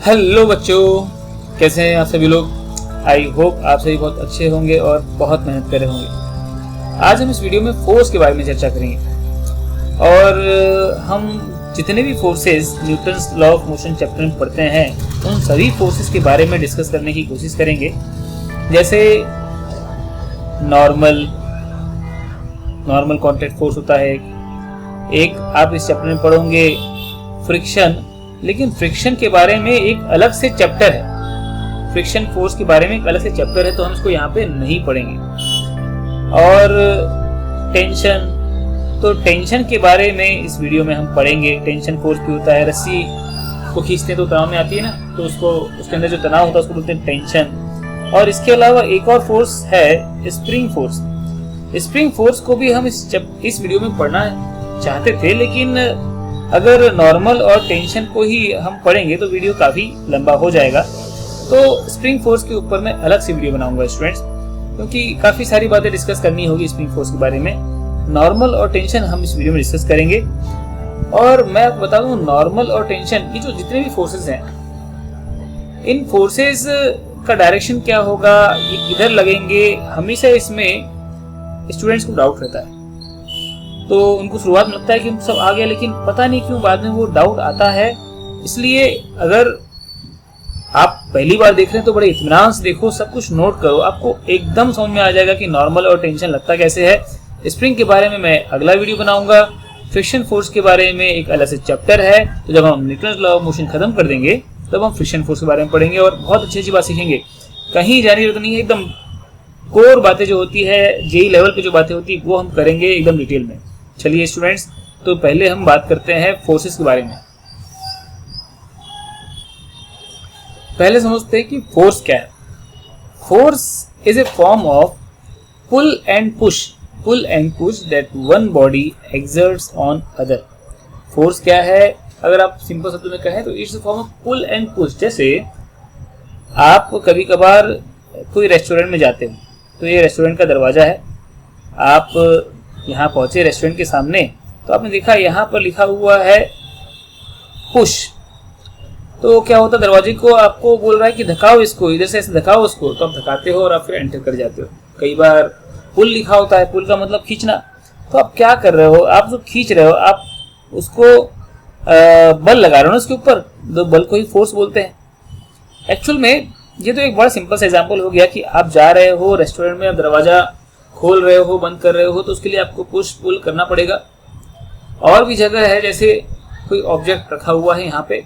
Hello बच्चों, कैसे हैं आप सभी लोग। आई होप आप सभी बहुत अच्छे होंगे और बहुत मेहनत कर रहे होंगे। आज हम इस वीडियो में फोर्स के बारे में चर्चा करेंगे और हम जितने भी forces Newton's law of motion chapter में पढ़ते हैं उन सभी फोर्सेस के बारे में डिस्कस करने की कोशिश करेंगे। जैसे नॉर्मल कांटेक्ट फोर्स होता है, एक आप इस चैप्टर में पढ़ोगे फ्रिक्शन, लेकिन फ्रिक्शन के बारे में एक अलग से चैप्टर है। फ्रिक्शन फोर्स के बारे में एक अलग से चैप्टर है, तो हम इसको यहाँ पे नहीं पढ़ेंगे। और टेंशन, तो टेंशन के बारे में इस वीडियो में हम पढ़ेंगे। टेंशन फोर्स भी होता है, रस्सी को खींचते तो तनाव में आती है ना, तो उसके अंदर जो तनाव होता है उसको बोलते हैं टेंशन। और इसके अलावा एक और फोर्स है स्प्रिंग फोर्स। स्प्रिंग फोर्स को भी हम इस वीडियो में पढ़ना चाहते थे, लेकिन अगर नॉर्मल और टेंशन को ही हम पढ़ेंगे तो वीडियो काफी लंबा हो जाएगा। तो स्प्रिंग फोर्स के ऊपर मैं अलग से वीडियो बनाऊंगा स्टूडेंट्स, क्योंकि काफी सारी बातें डिस्कस करनी होगी स्प्रिंग फोर्स के बारे में। नॉर्मल और टेंशन हम इस वीडियो में डिस्कस करेंगे। और मैं आपको बता दूं, नॉर्मल और टेंशन, ये जो जितने भी फोर्सेस हैं, इन फोर्सेस का डायरेक्शन क्या होगा, ये किधर लगेंगे, हमेशा इसमें स्टूडेंट्स को डाउट रहता है। तो उनको शुरुआत में लगता है कि सब आ गया, लेकिन पता नहीं क्यों बाद में वो डाउट आता है। इसलिए अगर आप पहली बार देख रहे हैं तो बड़े इत्मीनान से देखो, सब कुछ नोट करो, आपको एकदम समझ में आ जाएगा कि नॉर्मल और टेंशन लगता कैसे है। स्प्रिंग के बारे में मैं अगला वीडियो बनाऊंगा। फ्रिक्शन फोर्स के बारे में एक अलग से चैप्टर है, तो जब हम न्यूटन्स लॉ ऑफ मोशन खत्म कर देंगे तब हम फ्रिक्शन फोर्स के बारे में पढ़ेंगे और बहुत अच्छी अच्छी बात सीखेंगे। कहीं जाने की जरूरत नहीं है, एकदम कोर बातें जो होती है, जेई लेवल पे जो बातें होती है वो हम करेंगे एकदम डिटेल में। चलिए स्टूडेंट्स, तो पहले हम बात करते हैं फोर्सेस के बारे में। पहले समझते हैं कि फोर्स क्या है। Force is a form of pull and push that one body exerts on other. Force क्या है, अगर आप सिंपल शब्दों में कहें तो it's a form of pull and push. जैसे आप कभी कभार कोई रेस्टोरेंट में जाते हो, तो ये रेस्टोरेंट का दरवाजा है, आप यहाँ पहुंचे रेस्टोरेंट के सामने, तो आपने देखा यहाँ पर लिखा हुआ है पुश। तो क्या होता है, दरवाजे को आपको बोल रहा है कि धकाओ इसको, इधर से ऐसे धकाओ उसको, तो आप धकाते हो और आप फिर एंटर कर जाते हो। कई बार पुल लिखा होता है, पुल का मतलब खींचना, तो आप क्या कर रहे हो, आप जो खींच रहे हो, आप उसको बल लगा रहे हो ना उसके ऊपर, तो बल को ही फोर्स बोलते हैं। एक्चुअल में ये तो एक बड़ा सिंपल सा एग्जाम्पल हो गया कि आप जा रहे हो रेस्टोरेंट में, आप दरवाजा खोल रहे हो, बंद कर रहे हो, तो उसके लिए आपको पुश पुल करना पड़ेगा। और भी जगह है, जैसे कोई ऑब्जेक्ट रखा हुआ है यहाँ पे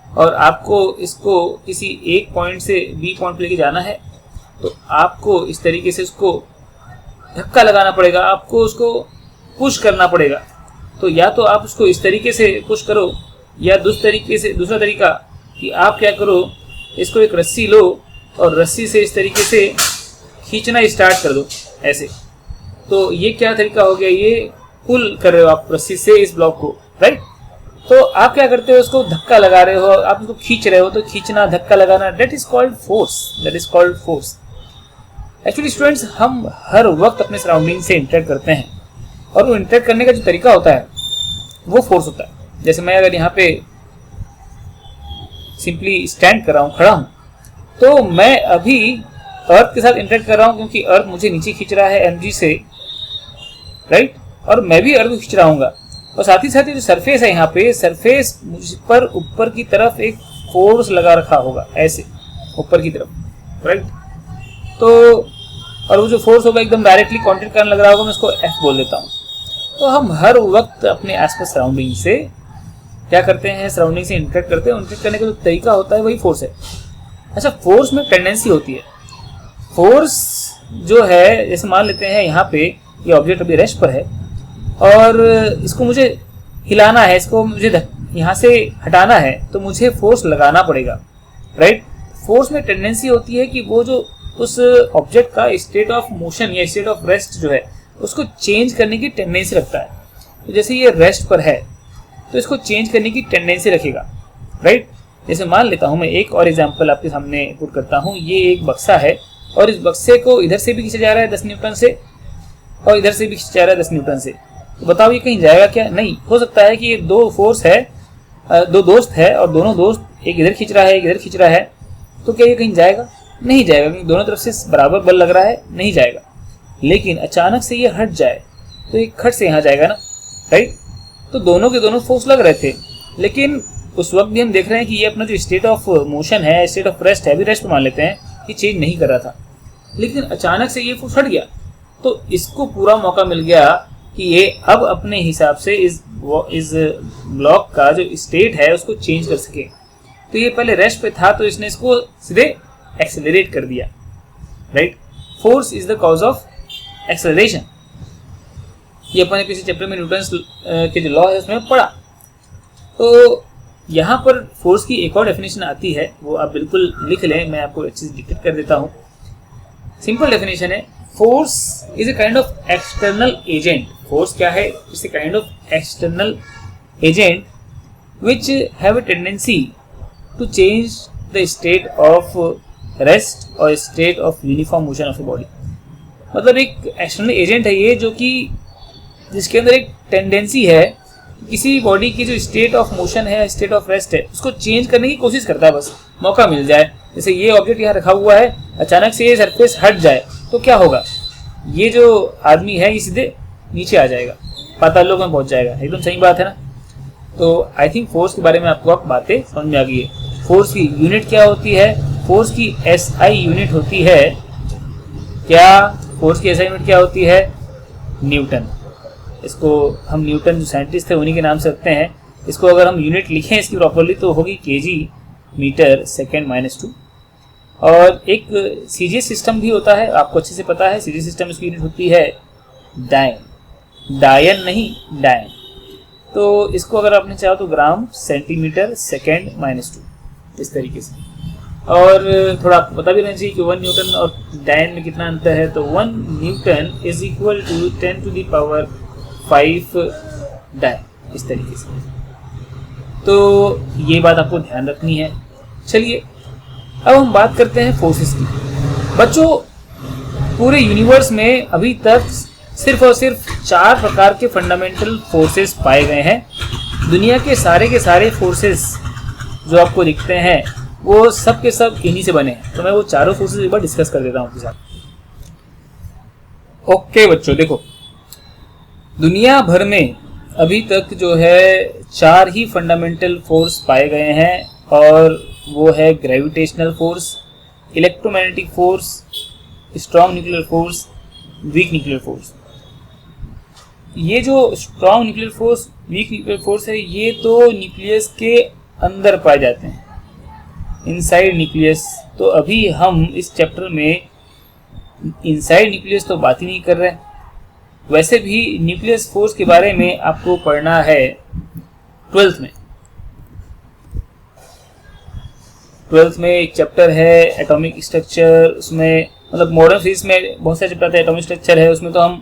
और आपको इसको किसी एक पॉइंट से बी पॉइंट लेके जाना है, तो आपको इस तरीके से उसको धक्का लगाना पड़ेगा, आपको उसको पुश करना पड़ेगा। तो या तो आप उसको इस तरीके से पुश करो, या दूसरा तरीका कि आप क्या करो, इसको एक रस्सी लो और रस्सी से इस तरीके से खींचना स्टार्ट कर दो ऐसे। तो ये क्या तरीका हो गया, ये पुल कर रहे हो आप रस्सी से इस ब्लॉक को, राइट। तो आप क्या करते हो, उसको धक्का लगा रहे हो, आप उसको खींच रहे हो, तो खींचना, धक्का लगाना, that is called force. Actually students, हम हर वक्त अपने सराउंडिंग से इंटरेक्ट करते हैं और वो इंटरेक्ट करने का जो तरीका होता है वो फोर्स होता है। जैसे मैं अगर यहाँ पे सिंपली स्टैंड कर रहा हूँ, खड़ा हूँ, तो मैं अभी अर्थ के साथ इंटरेक्ट कर रहा हूँ, क्योंकि अर्थ मुझे नीचे खींच रहा है mg से, राइट, और मैं भी अर्थ को खींच रहा हूँ। और साथ ही जो सरफेस है, यहाँ पे सरफेस मुझ पर ऊपर की तरफ एक फोर्स लगा रखा होगा, ऐसे ऊपर की तरफ, राइट। तो और वो जो फोर्स होगा एकदम डायरेक्टली कांटेक्ट करने लग रहा होगा, मैं उसको F बोल देता हूँ। तो हम हर वक्त अपने आसपास सराउंडिंग से क्या करते हैं, सराउंडिंग से इंटरेक्ट करते हैं। इंटरेक्ट करने का जो तरीका होता है वही फोर्स है। अच्छा, फोर्स में टेंडेंसी होती है। फोर्स जो है, जैसे मान लेते हैं यहाँ पे ये ऑब्जेक्ट अभी रेस्ट पर है और इसको मुझे हिलाना है, इसको मुझे यहाँ से हटाना है, तो मुझे फोर्स लगाना पड़ेगा, राइट। फोर्स में टेंडेंसी होती है कि वो जो उस ऑब्जेक्ट का स्टेट ऑफ मोशन या स्टेट ऑफ रेस्ट जो है उसको चेंज करने की टेंडेंसी रखता है। तो जैसे ये रेस्ट पर है तो इसको चेंज करने की टेंडेंसी रखेगा, राइट। जैसे मान लेता हूँ मैं एक और एग्जाम्पल आपके सामने पुट करता हूँ। ये एक बक्सा है और इस बक्से को इधर से भी खींचा जा रहा है 10 न्यूटन से और इधर से भी खींचा जा रहा है 10 न्यूटन से। तो बताओ ये कहीं जाएगा क्या? नहीं। हो सकता है कि ये दो फोर्स है, दो दोस्त है और दोनों दोस्त एक इधर खींच रहा है, एक इधर खींच रहा है, तो क्या ये कहीं जाएगा? नहीं जाएगा, क्योंकि दोनों तरफ से बराबर बल लग रहा है, नहीं जाएगा। लेकिन अचानक से ये हट जाए तो एक खट से यहाँ जाएगा ना, राइट? तो दोनों के दोनों फोर्स लग रहे थे, लेकिन उस वक्त भी हम देख रहे हैं कि ये अपना जो स्टेट ऑफ मोशन है, स्टेट ऑफ रेस्ट है, अभी रेस्ट मान लेते हैं, ये चेंज नहीं कर रहा था। लेकिन अचानक से ये फोर्स हट गया, तो इसको पूरा मौका मिल गया कि ये अब अपने हिसाब से इस ब्लॉक का जो स्टेट है उसको चेंज कर सके। तो ये पहले रेस्ट पे था, तो इसने इसको सीधे एक्सेलरेट कर दिया, right? Force is the cause of acceleration. ये अपने किसी चैप्टर में न्यूटन्स के जो लॉ है उसमें पढ़ा। तो यहाँ पर फोर्स की एक और डेफिनेशन आती है, वो आप बिल्कुल लिख लें, मैं आपको अच्छे से डिक्टेट कर देता हूँ। सिंपल डेफिनेशन है, force is a kind of external agent. Force क्या है? It's a kind of external agent which have a tendency to change the state of rest और state of uniform motion of a body. मतलब एक external agent है ये, जो कि जिसके अंदर एक टेंडेंसी है किसी बॉडी की जो स्टेट ऑफ मोशन है, स्टेट ऑफ रेस्ट है, उसको चेंज करने की कोशिश करता है, बस मौका मिल जाए। जैसे ये ऑब्जेक्ट यहाँ रखा हुआ है, अचानक से ये सरफेस हट जाए तो क्या होगा? ये जो आदमी है ये सीधे नीचे आ जाएगा, पाताल लोक में पहुंच जाएगा। एकदम सही बात है ना? तो आई थिंक फोर्स के बारे में आपको अब बातें समझ में आ गई है। फोर्स की यूनिट क्या होती है? फोर्स की SI यूनिट होती है क्या? फोर्स की SI यूनिट क्या होती है? न्यूटन। इसको हम न्यूटन जो साइंटिस्ट थे उन्हीं के नाम से रखते हैं। इसको अगर हम यूनिट लिखें इसकी प्रॉपरली तो होगी kg मीटर सेकेंड -2। और एक सीजीएस सिस्टम भी होता है, आपको अच्छे से पता है। सीजीएस सिस्टम इसकी यूनिट होती है डायन, डायन नहीं डायन। तो इसको अगर आपने चाहो तो ग्राम सेंटीमीटर सेकेंड -2, इस तरीके से। और थोड़ा आपको पता भी रहना चाहिए कि 1 न्यूटन और डायन में कितना अंतर है। तो 1 न्यूटन इज इक्वल टू 10⁵ डायन, इस तरीके से। तो ये बात आपको ध्यान रखनी है। चलिए अब हम बात करते हैं फोर्सेस की। बच्चों, पूरे यूनिवर्स में अभी तक सिर्फ और सिर्फ 4 प्रकार के फंडामेंटल फोर्सेस पाए गए हैं। दुनिया के सारे फोर्सेस जो आपको दिखते हैं वो सब के सब इन्हीं से बने हैं। तो मैं वो चारों फोर्सेस एक बार डिस्कस कर देता हूँ आपके साथ। ओके बच्चों, देखो, दुनिया भर में अभी तक जो है 4 ही फंडामेंटल फोर्स पाए गए हैं, और वो है gravitational force, electromagnetic force, strong nuclear force, weak nuclear force. ये जो strong nuclear force, weak nuclear force है, ये तो न्यूक्लियस के अंदर पाए जाते हैं, इनसाइड न्यूक्लियस। तो अभी हम इस चैप्टर में इनसाइड न्यूक्लियस तो बात ही नहीं कर रहे। वैसे भी न्यूक्लियस फोर्स के बारे में आपको पढ़ना है 12th में। 12th में एक चैप्टर है एटॉमिक स्ट्रक्चर, उसमें मतलब मॉडर्न फिजिक्स में बहुत सारे चैप्टर है, एटॉमिक स्ट्रक्चर है, उसमें तो हम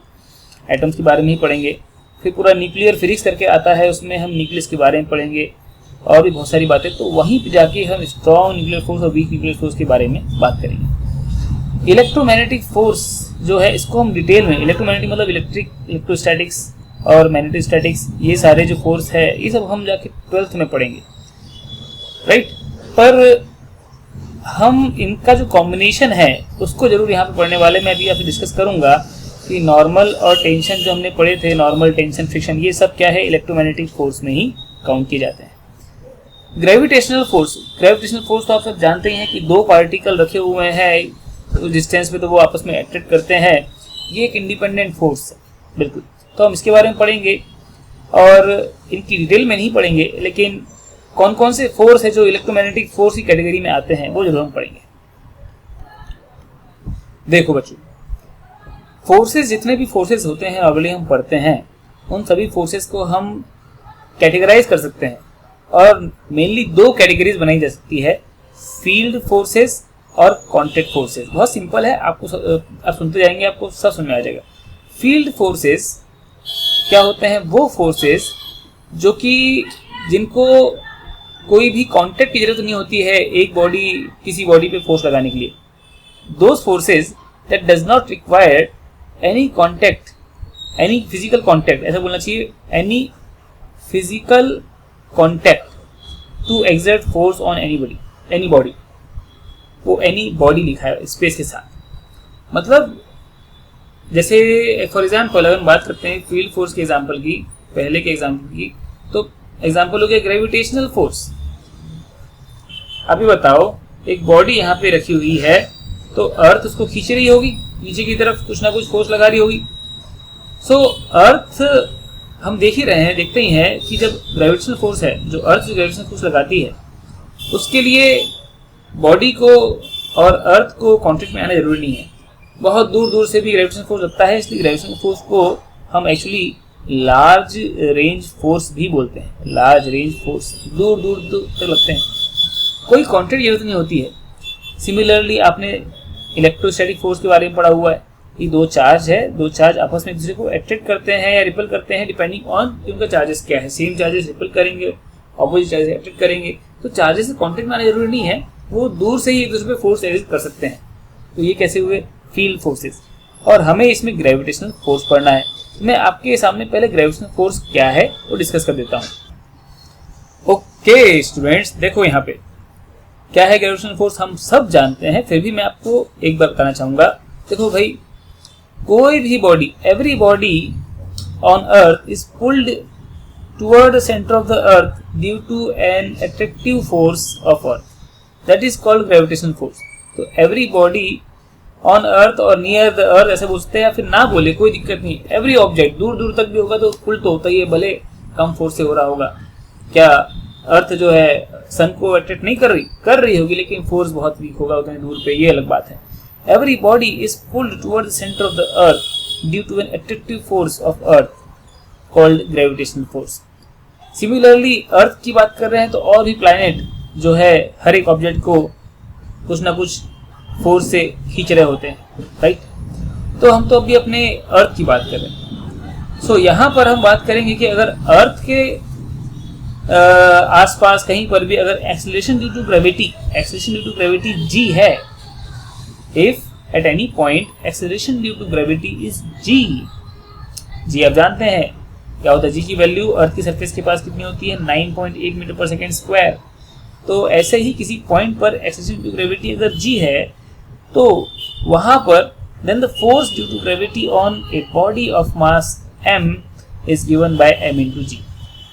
एटम्स के बारे में ही पढ़ेंगे। फिर पूरा न्यूक्लियर फिजिक्स करके आता है, उसमें हम न्यूक्लियस के बारे में पढ़ेंगे और भी बहुत सारी बातें। तो वहीं पे जाके हम स्ट्रॉन्ग न्यूक्लियर फोर्स और वीक न्यूक्लियर फोर्स के बारे में बात करेंगे। इलेक्ट्रोमैग्नेटिक फोर्स जो है, इसको हम डिटेल में, इलेक्ट्रोमैग्नेटिक मतलब इलेक्ट्रिक, इलेक्ट्रोस्टैटिक्स और मैग्नेटोस्टैटिक्स, ये सारे जो फोर्स है ये सब हम जाके 12th में पढ़ेंगे, राइट? पर हम इनका जो कॉम्बिनेशन है उसको जरूर यहाँ पे पढ़ने वाले। मैं अभी आपसे डिस्कस करूंगा कि नॉर्मल और टेंशन जो हमने पढ़े थे, नॉर्मल, टेंशन, फ्रिक्शन, ये सब क्या है, इलेक्ट्रोमैग्नेटिक फोर्स में ही काउंट किए जाते हैं। ग्रेविटेशनल फोर्स, ग्रेविटेशनल फोर्स तो आप सब जानते ही हैं कि 2 पार्टिकल रखे हुए हैं उस डिस्टेंस पे, तो वो आपस में अट्रैक्ट करते हैं। ये एक इंडिपेंडेंट फोर्स है, बिल्कुल। तो हम इसके बारे में पढ़ेंगे और इनकी डिटेल में नहीं पढ़ेंगे, लेकिन कौन कौन से फोर्स है जो इलेक्ट्रोमैग्नेटिक फोर्स की कैटेगरी में आते हैं वो जरूर हम पढ़ेंगे। देखो बच्चों, फोर्सेस, जितने भी फोर्सेस होते हैं नॉर्मली हम पढ़ते हैं, उन सभी फोर्सेस को हम कैटेगराइज कर सकते हैं, और मेनली 2 कैटेगरीज बनाई जा सकती है, फील्ड फोर्सेस और कॉन्टैक्ट फोर्सेस। बहुत सिंपल है, आपको आप सुनते जाएंगे आपको सब समझ में आ जाएगा। फील्ड फोर्सेस क्या होते हैं? वो फोर्सेस जो कि जिनको कोई भी कांटेक्ट की जरूरत नहीं होती है एक बॉडी किसी बॉडी पे फोर्स लगाने के लिए। Those forces that does not require any contact, any physical contact, ऐसा बोलना चाहिए, any physical contact to exert force on any body, वो एनी बॉडी लिखा है स्पेस के साथ। मतलब जैसे फॉर एग्जाम्पल अगर हम बात करते हैं फील्ड फोर्स के एग्जाम्पल की, पहले के एग्जाम्पल की, तो एग्जाम्पल हो गया ग्रेविटेशनल फोर्स। अभी बताओ एक बॉडी यहाँ पे रखी हुई है तो अर्थ उसको खींच रही होगी नीचे की तरफ, कुछ ना कुछ फोर्स लगा रही होगी। सो अर्थ हम देख ही रहे हैं, देखते ही हैं कि जब ग्रेविटेशनल फोर्स है, जो अर्थ जो ग्रेविटेशनल फोर्स लगाती है, उसके लिए बॉडी को और अर्थ को कॉन्टेक्ट में आना जरूरी नहीं है। बहुत दूर दूर से भी ग्रेविटेशनल फोर्स लगता है, इसलिए ग्रेविटेशनल फोर्स को हम एक्चुअली लार्ज रेंज फोर्स भी बोलते हैं। लार्ज रेंज फोर्स दूर दूर तक लगते हैं, कोई कॉन्टेक्ट जरूरत नहीं होती है। सिमिलरली आपने इलेक्ट्रोस्टैटिक फोर्स के बारे में पढ़ा हुआ है कि दो चार्ज है, दो चार्ज आपस में एक दूसरे को अट्रैक्ट करते हैं या रिपल करते हैं डिपेंडिंग ऑन उनका चार्जेस क्या है। सेम चार्जेस रिपल करेंगे, ऑपोजिट चार्जेस अट्रैक्ट करेंगे, तो चार्जेस से कॉन्टेक्ट में आना जरूरी नहीं है, वो दूर से ही एक दूसरे पे फोर्स एक्सर्ट कर सकते हैं। तो ये कैसे हुए? Field forces. और हमें इसमें ग्रेविटेशनल फोर्स पढ़ना है। मैं आपके सामने पहले ग्रेविटेशनल फोर्स क्या है वो डिस्कस कर देता हूँ। ओके स्टूडेंट्स, देखो यहाँ पे क्या है ग्रेविटेशनल फोर्स हम सब जानते हैं, फिर भी मैं आपको एक बार बताना चाहूंगा। देखो भाई, कोई भी body, every body on earth is pulled toward the centre of the earth due to an attractive force of earth, that is called gravitational force. तो एवरी बॉडी ऑन अर्थ और नियर द अर्थ ऐसे बोलते हैं, या फिर ना बोले कोई दिक्कत नहीं, एवरी ऑब्जेक्ट दूर दूर तक भी होगा तो पुल तो होता ही है, भले कम फोर्स से हो रहा होगा। क्या अर्थ जो है सन को अट्रैक्ट नहीं कर रही होगी, लेकिन फोर्स बहुत वीक होगा उतने दूर पे, ये अलग बात है। Every body is pulled toward the centre of the earth due to an attractive force of earth called gravitational force. Similarly earth की बात कर रहे हैं तो और भी प्लैनेट जो है हर एक ऑब्जेक्ट को कुछ ना कुछ फोर्स से खींच रहे होते हैं, राइट। तो हम तो अभी अपने अर्थ की बात कर रहे हैं। सो यहाँ पर हम बात करेंगे कि अगर अर्थ के आसपास कहीं पर भी अगर acceleration due to gravity g है, if at any point acceleration due to gravity is g आप जानते हैं क्या होता है। g की वैल्यू अर्थ की सरफेस के पास कितनी होती है? 9.8 मीटर पर सेकेंड स्क्वायर। तो ऐसे ही किसी पॉइंट पर एक्सेलरेशन ड्यू टू ग्रेविटी अगर g है तो वहां पर then the force due to gravity on a body of mass m is given by m into G.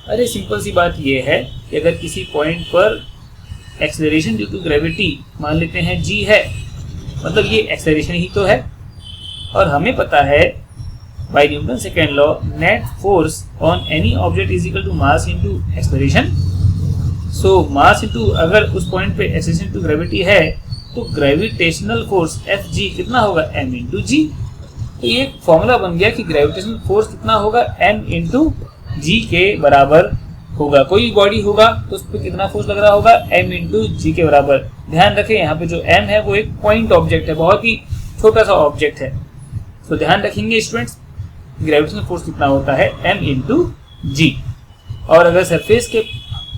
अरे सिंपल सी बात यह है कि अगर किसी पॉइंट पर एक्सेलरेशन ड्यू टू ग्रेविटी मान लेते हैं g है, मतलब ये एक्सेलरेशन ही तो है। और हमें पता है by Newton second law net force on any object is equal to mass into acceleration. So mass into अगर उस पॉइंट पे एक्सेलरेशन टू ग्रेविटी है तो ग्रेविटेशनल फोर्स Fg कितना होगा? m इंटू जी। तो ये फॉर्मूला बन गया कि ग्रेविटेशनल फोर्स कितना होगा? m इंटू जी के बराबर होगा। कोई भी बॉडी होगा तो उस पर कितना फोर्स लग रहा होगा? m इंटू जी के बराबर। ध्यान रखें यहाँ पे जो m है वो एक पॉइंट ऑब्जेक्ट है, बहुत ही छोटा सा ऑब्जेक्ट है। तो ध्यान रखेंगे स्टूडेंट्स, ग्रेविटेशनल फोर्स कितना होता है? m इंटू जी। और अगर सरफेस के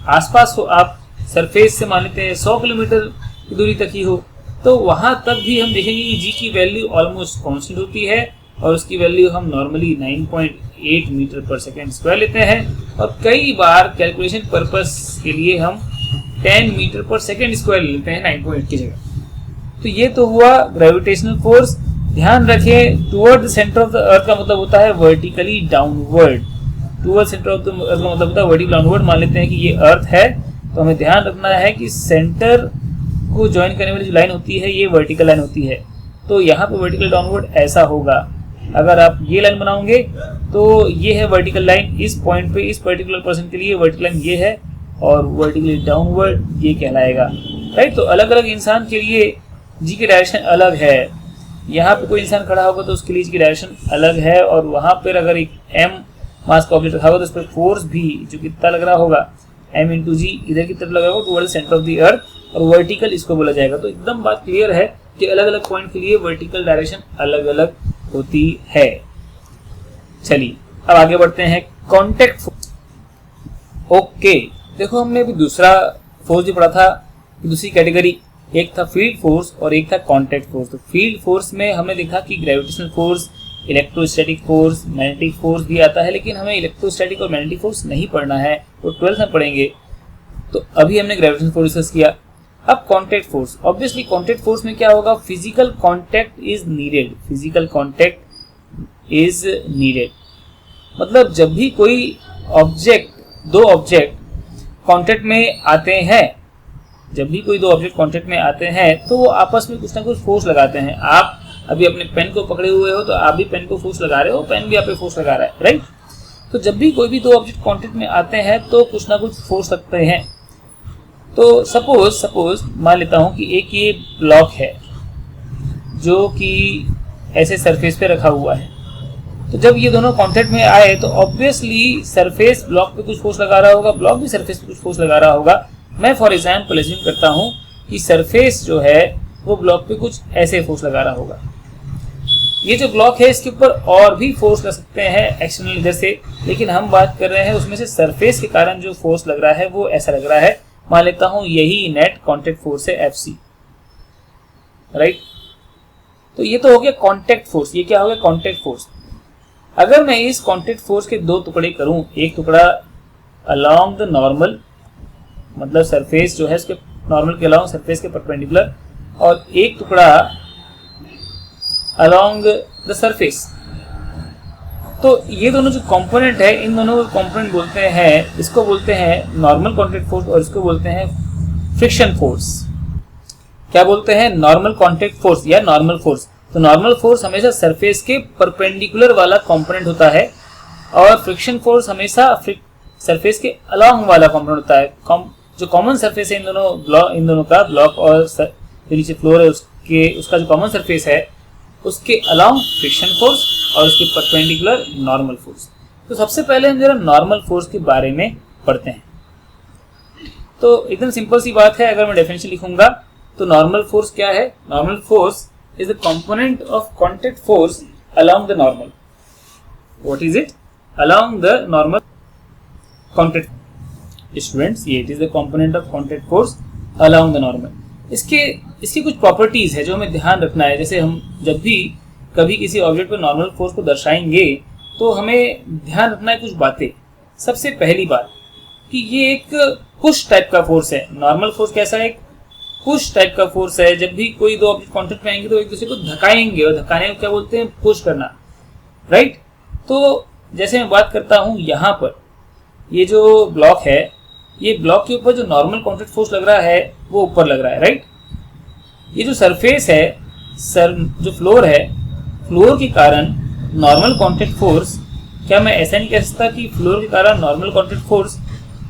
आसपास हो, आप सरफेस से मान लेते हैं 100 किलोमीटर की दूरी तक ही हो, तो वहां तक भी हम देखेंगे कि जी की वैल्यू ऑलमोस्ट कांस्टेंट होती है और उसकी वैल्यू हम नॉर्मली 9.8 मीटर पर सेकेंड स्क्वायर लेते हैं। और कई बार कैलकुलेशन पर्पस के लिए हम 10 मीटर पर सेकेंड स्क्वायर लेते हैं 9.8 की जगह। तो ये तो हुआ ग्रेविटेशनल फोर्स। ध्यान रखें, toward the centre of the अर्थ का मतलब होता है vertically downward. Toward centre of the अर्थ का मतलब होता है वर्टिकली डाउनवर्ड। मान लेते हैं कि ये अर्थ है, तो हमें ध्यान रखना है कि सेंटर को ज्वाइन करने वाली जो लाइन होती है ये वर्टिकल लाइन होती है। तो यहाँ पे वर्टिकल डाउनवर्ड ऐसा होगा। अगर आप ये लाइन बनाओगे तो ये है वर्टिकल लाइन, इस पॉइंट पे इस पर्टिकुलर पर्सन के लिए वर्टिकल लाइन ये है और वर्टिकली डाउनवर्ड ये कहलाएगा, राइट। तो अलग अलग इंसान के लिए जी की डायरेक्शन अलग है। यहाँ पे कोई इंसान खड़ा होगा तो उसके लिए जी की डायरेक्शन अलग है, और वहाँ पर अगर एक m मास का ऑब्जेक्ट रखा होगा तो उस पर फोर्स भी जो कितना लग रहा होगा m इंटू जी इधर की तरफ लगा होगा टुवर्ड सेंटर ऑफ द अर्थ, और वर्टिकल इसको बोला जाएगा। तो एकदम बात क्लियर है कि अलग अलग पॉइंट के लिए वर्टिकल डायरेक्शन अलग अलग होती है। चलिए अब आगे बढ़ते हैं कांटेक्ट फोर्स। ओके, देखो हमने अभी दूसरा फोर्स भी पढ़ा था, दूसरी कैटेगरी, एक था फील्ड फोर्स और एक था कांटेक्ट फोर्स। तो फील्ड फोर्स में हमने देखा कि gravitational force, electrostatic force, magnetic force भी आता है, लेकिन हमें इलेक्ट्रोस्टैटिक और मैग्नेटिक फोर्स नहीं पढ़ना है, वो 12th में पढ़ेंगे। तो अभी हमने ग्रेविटेशन फोर्स डिस्कस किया। अब contact force, obviously contact force में क्या होगा, physical contact is needed, physical contact is needed. मतलब जब भी कोई ऑब्जेक्ट, दो ऑब्जेक्ट कॉन्टैक्ट में आते हैं, जब भी कोई दो ऑब्जेक्ट कॉन्टैक्ट में आते हैं तो वो आपस में कुछ ना कुछ फोर्स लगाते हैं। आप अभी अपने पेन को पकड़े हुए हो तो आप भी पेन को फोर्स लगा रहे हो, पेन भी आप पे फोर्स लगा रहा है, राइट। तो जब भी कोई भी दो ऑब्जेक्ट कॉन्टैक्ट में आते हैं तो कुछ ना कुछ फोर्स लगते हैं। तो सपोज मान लेता हूं कि एक ये ब्लॉक है जो कि ऐसे सरफेस पे रखा हुआ है। तो जब ये दोनों कॉन्टैक्ट में आए तो ऑब्वियसली सरफेस ब्लॉक पे कुछ फोर्स लगा रहा होगा, ब्लॉक भी सरफेस पे कुछ फोर्स लगा रहा होगा। मैं फॉर एग्जाम्पल एज्यूम करता हूं कि सरफेस जो है वो ब्लॉक पे कुछ ऐसे फोर्स लगा रहा होगा। ये जो ब्लॉक है इसके ऊपर और भी फोर्स लग सकते हैं एक्सटर्नल इधर से, लेकिन हम बात कर रहे हैं उसमें से सरफेस के कारण जो फोर्स लग रहा है वो ऐसा लग रहा है। मान लेता हूं यही नेट कॉन्टैक्ट फोर्स है FC, राइट। तो ये तो हो गया कॉन्टैक्ट फोर्स। ये क्या हो गया, कॉन्टैक्ट फोर्स। अगर मैं इस कॉन्टैक्ट फोर्स के दो टुकड़े करूं, एक टुकड़ा अलोंग द नॉर्मल, मतलब सरफेस जो है उसके नॉर्मल के अलोंग, सरफेस के परपेंडिकुलर, और एक टुकड़ा अलोंग द सरफेस, तो ये दोनों जो कंपोनेंट है, इन दोनों को कंपोनेंट बोलते हैं, इसको बोलते हैं नॉर्मल कॉन्टैक्ट फोर्स और इसको बोलते हैं फ्रिक्शन फोर्स। क्या बोलते हैं, नॉर्मल कॉन्टैक्ट फोर्स या नॉर्मल फोर्स। तो नॉर्मल फोर्स हमेशा सरफेस के परपेंडिकुलर वाला कंपोनेंट होता है और फ्रिक्शन फोर्स हमेशा सरफेस के अलोंग वाला कंपोनेंट होता है। जो कॉमन सरफेस है इन दोनों का, ब्लॉक और जो नीचे फ्लोर है उसका जो कॉमन सरफेस है उसके अलोंग फ्रिक्शन फोर्स और उसके परपेंडिकुलर नॉर्मल फोर्स। तो सबसे पहले हम जरा नॉर्मल फोर्स के बारे में पढ़ते हैं। तो एकदम सिंपल सी बात है, अगर मैं डेफिनेशन लिखूंगा तो नॉर्मल फोर्स क्या है, normal force is the component of contact force along the normal. What is it, along the normal contact. Students, ये it is the component of contact force along the normal. इसकी कुछ properties है जो हमें ध्यान रखना है। जैसे हम जब भी कभी किसी ऑब्जेक्ट पर नॉर्मल फोर्स को दर्शाएंगे तो हमें ध्यान रखना है कुछ बातें। सबसे पहली बात कि ये एक पुश टाइप का फोर्स है। नॉर्मल फोर्स कैसा है, एक पुश टाइप का फोर्स है। जब भी कोई दो ऑब्जेक्ट कॉन्टैक्ट में आएंगे तो एक दूसरे को धकाएंगे, और धकाने को क्या बोलते हैं, पुश करना, राइट। तो जैसे मैं बात करता हूं यहाँ पर, ये जो ब्लॉक है, ये ब्लॉक के ऊपर जो नॉर्मल कॉन्टैक्ट फोर्स लग रहा है वो ऊपर लग रहा है, राइट। ये जो सरफेस है, जो फ्लोर है, फ्लोर के कारण नॉर्मल कॉन्टैक्ट फोर्स, क्या मैं ऐसा नहीं कह सकता कि फ्लोर के कारण नॉर्मल कॉन्टैक्ट फोर्स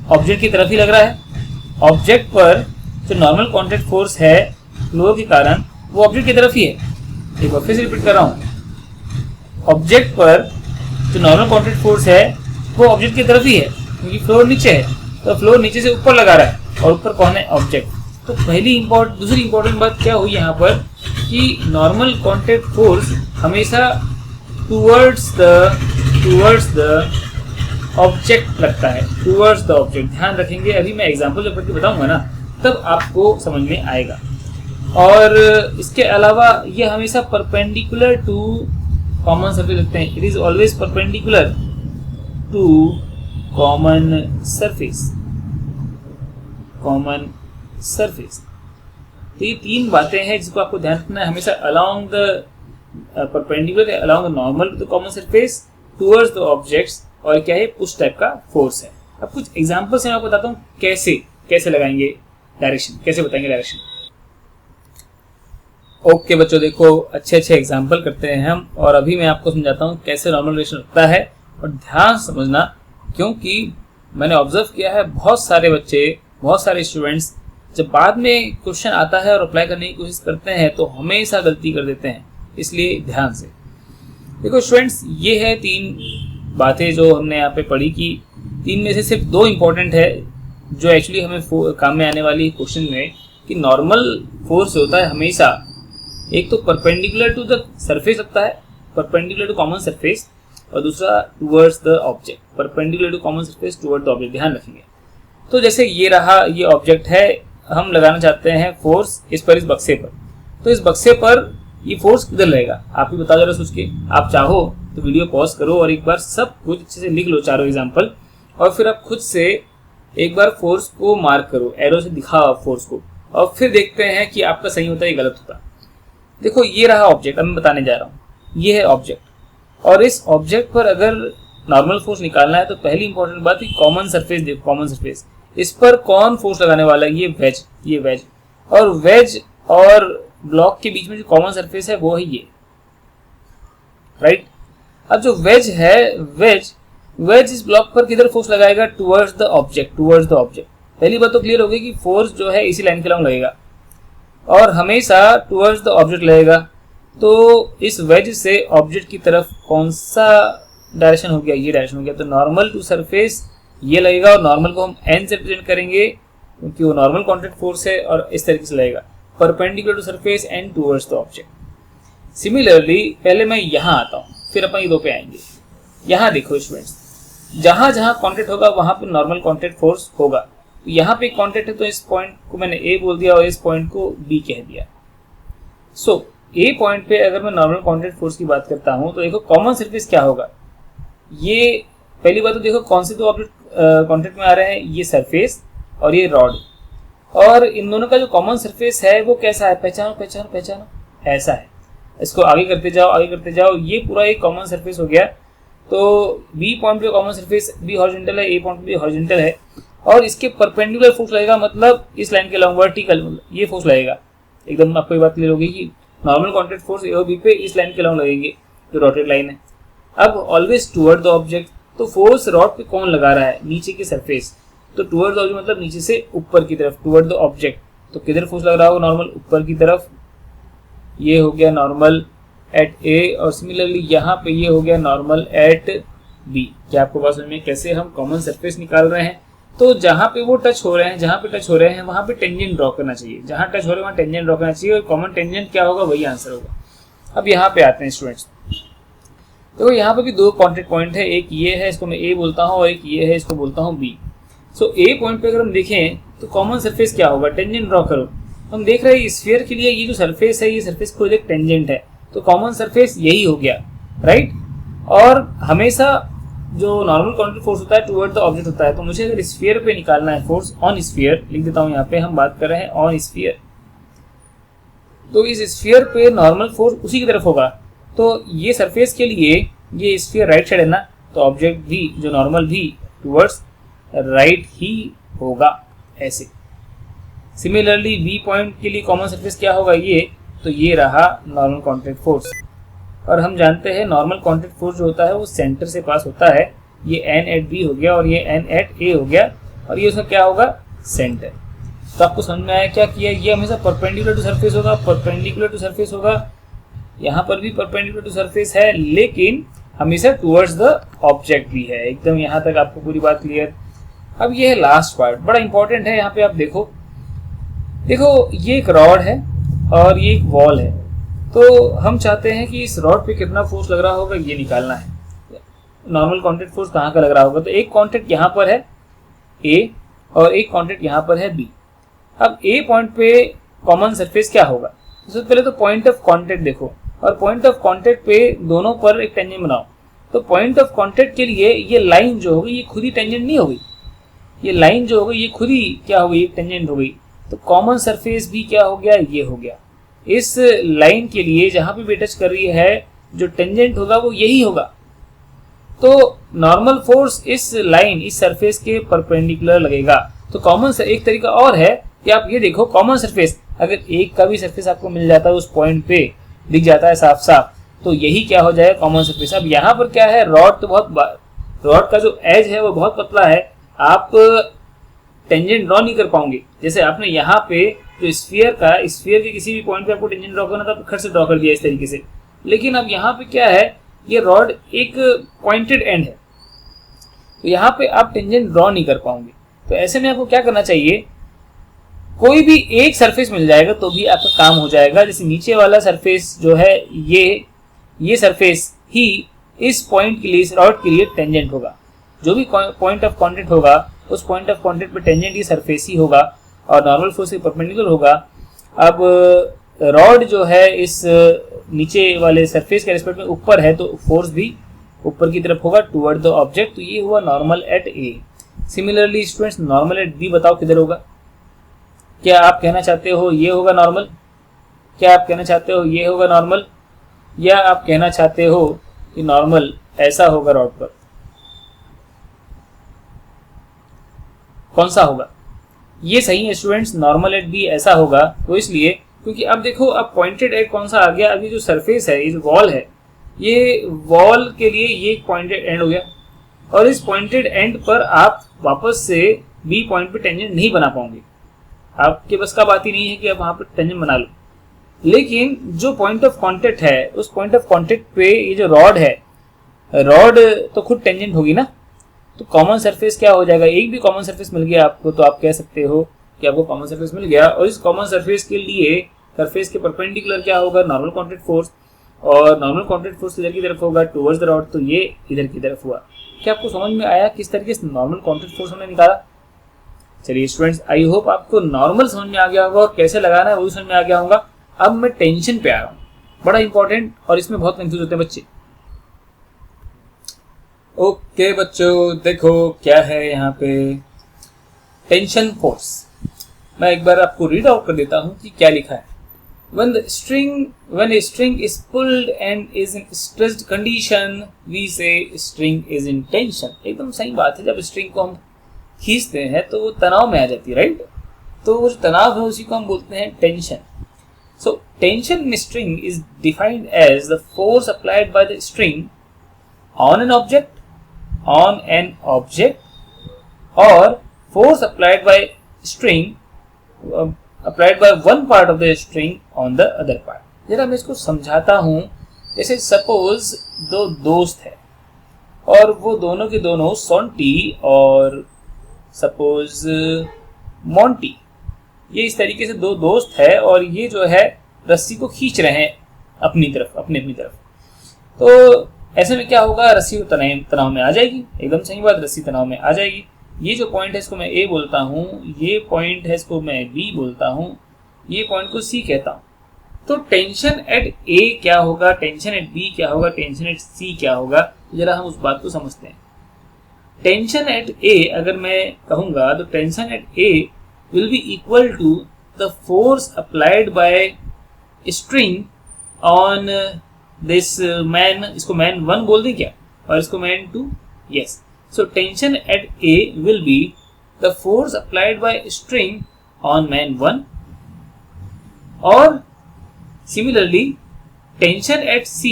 ऑब्जेक्ट की तरफ ही लग रहा है। ऑब्जेक्ट पर जो नॉर्मल कॉन्टैक्ट फोर्स है फ्लोर के कारण वो ऑब्जेक्ट की तरफ ही है। एक बार फिर से रिपीट कर रहा हूँ, ऑब्जेक्ट पर जो नॉर्मल कॉन्टैक्ट फोर्स है वो ऑब्जेक्ट की तरफ ही है, क्योंकि फ्लोर नीचे है तो फ्लोर नीचे से ऊपर लगा रहा है और ऊपर कौन है, ऑब्जेक्ट। तो दूसरी इंपॉर्टेंट बात क्या हुई यहाँ पर कि नॉर्मल कॉन्टैक्ट फोर्स हमेशा टूवर्ड्स द ऑब्जेक्ट लगता है, टूवर्ड्स द ऑब्जेक्ट। ध्यान रखेंगे, अभी मैं एग्जांपल जब पढ़ के बताऊंगा ना तब आपको समझ में आएगा। और इसके अलावा ये हमेशा परपेंडिकुलर टू कॉमन सरफेस लगते हैं। It is always perpendicular to common surface. तो ये तीन बातें हैं जिसको आपको ध्यान रखना है हमेशा, along the perpendicular, along the normal the common surface, towards the objects, और क्या है, पुश टाइप का फोर्स है। अब कुछ एग्जांपल से मैं आपको बताता हूँ कैसे लगाएंगे डायरेक्शन, कैसे बताएंगे डायरेक्शन। ओके बच्चों, देखो अच्छे एग्जांपल करते हैं हम, और अभी मैं आपको समझाता हूँ कैसे नॉर्मल रिलेशन होता है। और ध्यान समझना, क्योंकि मैंने ऑब्जर्व किया है बहुत सारे बच्चे, बहुत सारे स्टूडेंट्स जब बाद में क्वेश्चन आता है और अप्लाई करने की कोशिश करते हैं तो हमेशा गलती कर देते हैं। इसलिए ध्यान से देखो स्टूडेंट्स, ये है तीन बातें जो हमने यहाँ पे पढ़ी कि तीन में से सिर्फ दो इंपॉर्टेंट है जो एक्चुअली हमें काम में आने वाली क्वेश्चन में, कि नॉर्मल फोर्स होता है हमेशा एक तो परपेंडिकुलर टू द सरफेस लगता है, परपेंडिकुलर टू कॉमन सरफेस, और दूसरा towards the object, perpendicular to common surface toward the object. ध्यान रखेंगे। तो जैसे ये रहा, ये ऑब्जेक्ट है, हम लगाना चाहते हैं फोर्स इस बक्से पर। तो इस बक्से पर ये फोर्स किधर रहेगा, आप ही बताओ जरा सोच के। आप चाहो तो वीडियो पॉज करो और एक बार सब कुछ अच्छे से लिख लो, चारों एग्जाम्पल, और फिर आप खुद से एक बार फोर्स को मार्क करो, एरो से दिखाओ फोर्स को, और फिर देखते हैं कि आपका सही होता है या गलत होता है। देखो ये रहा ऑब्जेक्ट, अब मैं बताने जा रहा हूँ, ये है ऑब्जेक्ट, और इस ऑब्जेक्ट पर अगर नॉर्मल फोर्स निकालना है तो पहली इंपॉर्टेंट बात है कॉमन सरफेस देखो, कॉमन सरफेस, इस पर कौन फोर्स लगाने वाला है, ये वेज, और वेज और ब्लॉक के बीच में जो कॉमन सरफेस है वो है ये, राइट। अब जो वेज है, वेज इस ब्लॉक पर किधर फोर्स लगाएगा, टुवर्ड्स द ऑब्जेक्ट। पहली बात तो क्लियर होगी कि फोर्स जो है इसी लाइन के लॉन्ग लगेगा और हमेशा टुवर्ड्स द ऑब्जेक्ट लगेगा। तो इस वेज से ऑब्जेक्ट की तरफ कौन सा डायरेक्शन हो गया, ये डायरेक्शन हो गया, तो नॉर्मल टू सरफेस ये लगेगा, और नॉर्मल को हम एन से रिप्रेजेंट करेंगे क्योंकि वो नॉर्मल कॉन्टैक्ट फोर्स है, और इस तरीके से लगेगा perpendicular to surface and towards the object. Similarly पहले मैं यहाँ आता हूँ, फिर अपन ये दो पे आएंगे। यहाँ देखो स्टूडेंट्स, जहाँ जहाँ कॉन्टैक्ट होगा वहाँ पे नॉर्मल कॉन्टैक्ट फोर्स होगा। तो यहाँ पे कॉन्टैक्ट है तो इस पॉइंट को मैंने ए बोल दिया और इस पॉइंट को बी कह दिया। सो ए पॉइंट पे अगर मैं नॉर्मल कॉन्टैक्ट फोर्स की बात करता हूँ तो देखो कॉमन सरफेस क्या होगा, ये पहली बात तो देखो कौन से दो ऑब्जेक्ट कॉन्टैक्ट में आ रहे हैं, ये सरफेस और ये रॉड, और इन दोनों का जो कॉमन सरफेस है वो कैसा है, पहचानो, ऐसा है। इसको आगे करते जाओ, ये पूरा एक कॉमन सरफेस हो गया। तो बी पॉइंट पे कॉमन सरफेस बी हॉरिजॉन्टल है, ए पॉइंट पे हॉरिजॉन्टल है, और इसके परपेंडिकुलर फोर्स लगेगा, मतलब इस लाइन के लॉन्ग वर्टिकल ये फोर्स लगेगा। एकदम आपको ये बात क्लियर होगी कि नॉर्मल कॉन्टैक्ट फोर्स ए और बी पे इस लाइन के लॉन्ग लगेंगे जो डॉटेड लाइन है। अब ऑलवेज टुवर्ड द ऑब्जेक्ट, तो फोर्स रॉड पे कौन लगा रहा है, नीचे की सरफेस, तो टुवर्ड द ऑब्जेक्ट मतलब नीचे से ऊपर की तरफ, टुवर्ड द ऑब्जेक्ट, तो किधर फोर्स लग रहा होगा, नॉर्मल ऊपर की तरफ, ये हो गया नॉर्मल एट ए, और सिमिलरली यहाँ पे ये हो गया नॉर्मल एट बी। क्या आपको बात समझ में कैसे हम कॉमन सरफेस निकाल रहे हैं, तो जहाँ पे वो टच हो रहे हैं, वहाँ पे टेंजेंट ड्रॉ करना चाहिए, जहाँ टच हो रहे हैं वहाँ टेंजेंट ड्रॉ करना चाहिए, और कॉमन टेंजेंट क्या होगा वही आंसर होगा। अब यहाँ पे आते हैं स्टूडेंट्स, देखो यहाँ पे भी दो कॉन्टैक्ट पॉइंट है, एक ये है, इसको मैं ए बोलता हूँ, और एक ये है, इसको बोलता हूँ बी। सो ए पॉइंट पे अगर हम देखें तो कॉमन सरफेस क्या होगा, टेंजेंट ड्रॉ करो। हम देख रहे हैं स्फीयर के लिए ये जो सरफेस है, ये सरफेस खुद एक टेंजेंट है, तो कॉमन सरफेस यही हो गया, राइट। और हमेशा जो नॉर्मल कॉन्टैक्ट फोर्स होता है टुवर्ड द ऑब्जेक्ट होता है, तो मुझे अगर स्फीयर पे निकालना है फोर्स ऑन स्फीयर, लिख देता हूँ यहाँ पे, हम बात कर रहे हैं ऑन स्फीयर, तो इस स्फीयर पे नॉर्मल फोर्स उसी की तरफ होगा। तो ये सरफेस के लिए ये स्फीयर राइट साइड है ना, तो ऑब्जेक्ट भी जो नॉर्मल भी टुवर्ड्स राइट ही होगा, ऐसे। सिमिलरली बी पॉइंट के लिए कॉमन सरफेस क्या होगा, ये, तो ये रहा नॉर्मल कॉन्टैक्ट फोर्स, और हम जानते हैं नॉर्मल कॉन्टैक्ट फोर्स जो होता है वो सेंटर से पास होता है, ये एन एट बी हो गया और ये एन एट ए हो गया, और ये उसका क्या होगा, सेंटर। तो आपको समझ में आया क्या किया, ये हमेशा परपेंडिकुलर टू सरफेस होगा, यहाँ पर भी परपेंडिकुलर टू सरफेस है, लेकिन हमेशा टुवर्ड्स द ऑब्जेक्ट भी है। एकदम यहाँ तक आपको पूरी बात क्लियर। अब ये है लास्ट पार्ट, बड़ा इंपॉर्टेंट है। यहाँ पे आप देखो ये एक रॉड है और ये एक वॉल है, तो हम चाहते हैं कि इस रॉड पे कितना फोर्स लग रहा होगा ये निकालना है। नॉर्मल कॉन्टैक्ट फोर्स कहाँ का लग रहा होगा, तो एक कॉन्टैक्ट यहाँ पर है ए और एक कॉन्टैक्ट यहाँ पर है बी। अब ए पॉइंट पे कॉमन सरफेस क्या होगा, सबसे पहले तो पॉइंट ऑफ कॉन्टैक्ट देखो, और पॉइंट ऑफ कॉन्टैक्ट पे दोनों पर एक टेंजेंट बनाओ। तो पॉइंट ऑफ कॉन्टैक्ट के लिए ये लाइन जो होगी ये खुद ही टेंजेंट नहीं होगी, ये लाइन जो होगी ये खुद ही क्या होगी, एक टेंजेंट हो गई। तो कॉमन सरफेस भी क्या हो गया, ये हो गया। इस लाइन के लिए जहां पे भी टच कर रही है जो टेंजेंट होगा वो यही होगा। तो नॉर्मल फोर्स इस लाइन, इस सरफेस के परपेंडिकुलर लगेगा। तो कॉमन एक तरीका और है कि आप ये देखो, कॉमन सरफेस अगर एक का भी सरफेस आपको मिल जाता है उस पॉइंट पे दिख जाता है साफ साफ, तो यही क्या हो जाएगा, कॉमन सरफेस। अब यहाँ पर क्या है, रॉड तो रॉड का जो एज है वो बहुत पतला है, आप टेंजेंट ड्रॉ नहीं कर पाओगे। जैसे आपने यहाँ पे जो स्फीयर के किसी भी पॉइंट पे आपको टेंजेंट ड्रॉ करना था, आप खट से ड्रॉ कर दिया इस तरीके से। लेकिन अब यहाँ पे क्या है, ये रॉड एक पॉइंटेड एंड है, तो यहाँ पे आप टेंजेंट ड्रॉ नहीं कर पाओगे। तो ऐसे में आपको क्या करना चाहिए, कोई भी एक सरफेस मिल जाएगा तो भी आपका काम हो जाएगा। जैसे नीचे वाला सरफेस जो है ये सरफेस ही इस पॉइंट के लिए, इस रॉड के लिए टेंजेंट होगा। जो भी पॉइंट ऑफ कॉन्टैक्ट होगा उस पॉइंट ऑफ कॉन्टैक्ट पे टेंजेंट ये सरफेस ही होगा और नॉर्मल फोर्स के परपेंडिकुलर होगा। अब रॉड जो है इस नीचे वाले सरफेस के रिस्पेक्ट में ऊपर है, तो फोर्स भी ऊपर की तरफ होगा टुवर्ड द ऑब्जेक्ट। तो ये हुआ normal at A. Similarly students normal at B बताओ किधर होगा? क्या आप कहना चाहते हो ये होगा नॉर्मल? क्या आप कहना चाहते हो ये होगा नॉर्मल? या आप कहना चाहते हो कि नॉर्मल ऐसा होगा रॉड पर? कौन सा होगा? ये सही है स्टूडेंट्स, नॉर्मल एट बी ऐसा होगा। तो इसलिए क्योंकि अब देखो अब पॉइंटेड एट कौन सा आ गया, अभी जो सरफेस है, ये जो वॉल है, ये वॉल के लिए ये एक पॉइंटेड एंड हो गया, और इस पॉइंटेड एंड पर आप वापस से बी पॉइंट पे टेंजेंट नहीं बना पाओगे। आपके बस का बात ही नहीं है कि आप वहां पर टेंजेंट बना लो। लेकिन जो पॉइंट ऑफ कांटेक्ट है, उस पॉइंट ऑफ कांटेक्ट पे ये जो रॉड है, रॉड तो खुद टेंजेंट होगी ना, तो कॉमन सरफेस क्या हो जाएगा? एक भी कॉमन सरफेस मिल गया आपको, तो आप कह सकते हो कि आपको कॉमन सरफेस मिल गया। और इस कॉमन सरफेस के लिए सरफेस के परपेंडिकुलर क्या होगा? नॉर्मल कांटेक्ट फोर्स, और नॉर्मल कांटेक्ट फोर्स इधर की तरफ होगा टुवर्ड्स द रॉड, तो ये इधर की तरफ हुआ। क्या आपको समझ में आया किस तरीके से नॉर्मल कांटेक्ट फोर्स हमने निकाला? चलिए स्टूडेंट्स, आई होप आपको नॉर्मल समझ में आ गया होगा और कैसे लगाना है वो समझ में आ गया होगा। अब मैं टेंशन पे आ रहा हूँ, बड़ा इंपॉर्टेंट, और इसमें बहुत कंफ्यूज होते हैं बच्चे। ओके बच्चों, देखो क्या है यहाँ पे, टेंशन फोर्स। मैं एक बार आपको रीड आउट कर देता हूँ कि क्या लिखा है। when a string is pulled and is in stressed condition, we say string is in tension। एकदम सही बात है, जब स्ट्रिंग को हम खींचते हैं तो वो तनाव में आ जाती है, राइट? तो वो जो तनाव है उसी को हम बोलते हैं tension. So tension in string is defined as the force applied by the string on an object or force applied by string applied by one part of the string on the other part। जरा मैं इसको समझाता हूँ। जैसे suppose दो दोस्त है और वो दोनों के दोनों सोंटी और सपोज मोंटी, ये इस तरीके से दो दोस्त है और ये जो है रस्सी को खींच रहे हैं अपनी तरफ। तो ऐसे में क्या होगा? रस्सी तनाव में आ जाएगी। एकदम सही बात, रस्सी तनाव में आ जाएगी। ये जो पॉइंट है इसको मैं ए बोलता हूँ, ये पॉइंट है इसको मैं बी बोलता हूँ, ये पॉइंट को सी कहता हूँ। तो टेंशन एट ए क्या होगा, टेंशन एट बी क्या होगा, टेंशन एट सी क्या होगा, जरा हम उस बात को समझते हैं। टेंशन एट ए अगर मैं कहूंगा तो tension at A will be equal to the force applied by string on this man. इसको मैन 1 बोल दें क्या, और इसको man 2? Yes. So tension at A will be the force applied by string on man 1, और similarly tension at C